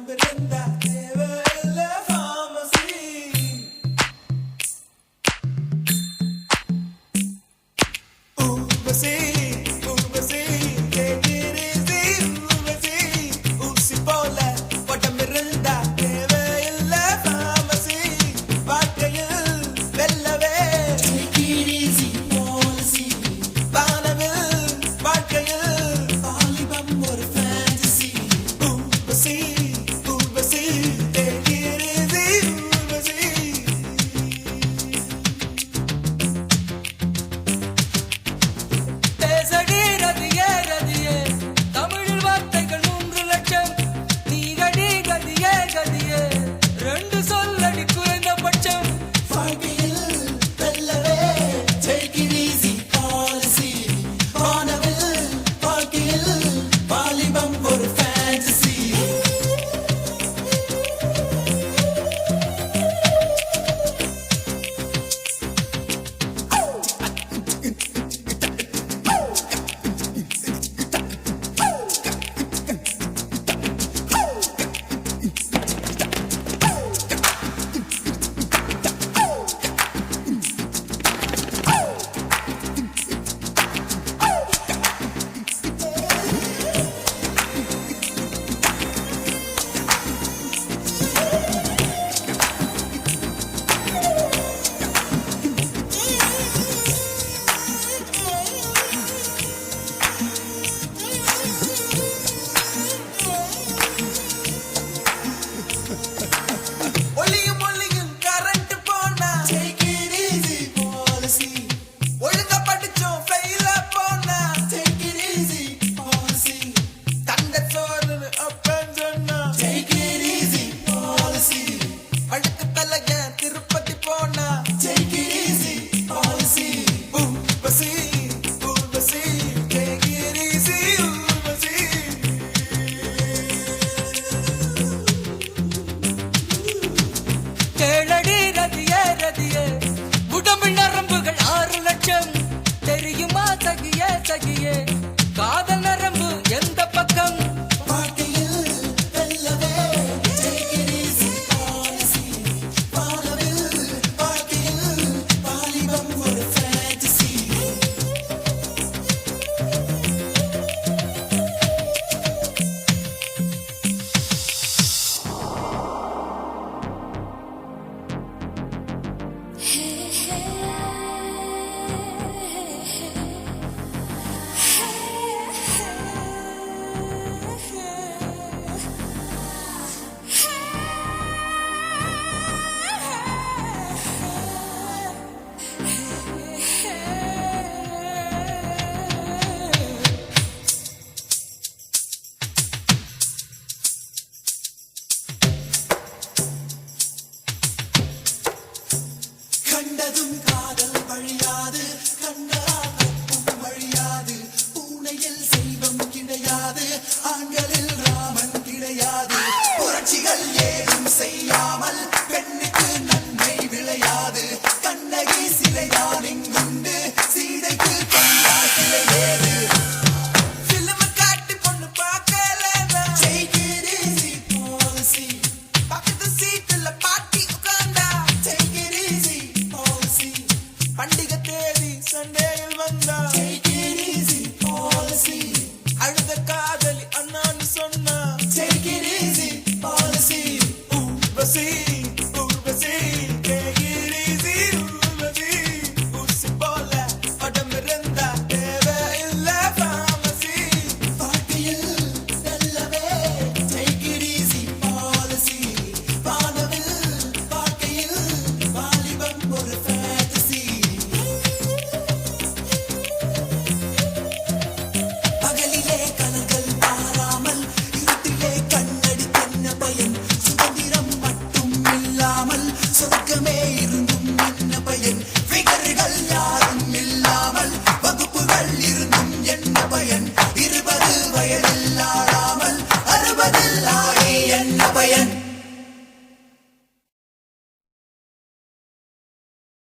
உடம்பு இருந்தா தேவையில்ல pharmacy. Urvashi Urvashi take it easy Urvashi ஊசி போல உடம்பு இருந்தா தேவையில்ல pharmacy. வாழ்க்கையில் வெல்லவே take it easy policy. வானவில் வாழ்க்கையில் வாலிபம் ஒரு fantasy. Urvashi Urvashi take it easy Urvashi. பேசடி ரதியே ரதியே தமிழில் வார்த்தைகள் 3 லட்சம் நீகடி கதியே கதியே 2 சொல்லடி குறைந்தபட்சம் வாழ்க்கையில் வெல்லவே take it easy policy. வானவில் வாழ்க்கையில் வாலிபம் ஒரு fantasy. ஒளியும் ஒளியும் கரண்ட் போனா take it easy policy. ஒழுங்கா படிச்சோம் ஃபெயில போனா take it easy policy. தண்ட சோறு அப்பன் சொன்னா take it easy policy. வழுக்கு தலைய திருப்பதி போனா take it easy policy. Urvashi Urvashi take it easy Urvashi. கேளடி ரதியே ரதியே உடம்பில் நரம்புகள் 6 லட்சம் தெரியுமா சகியே சகியே காதல் நரம்பு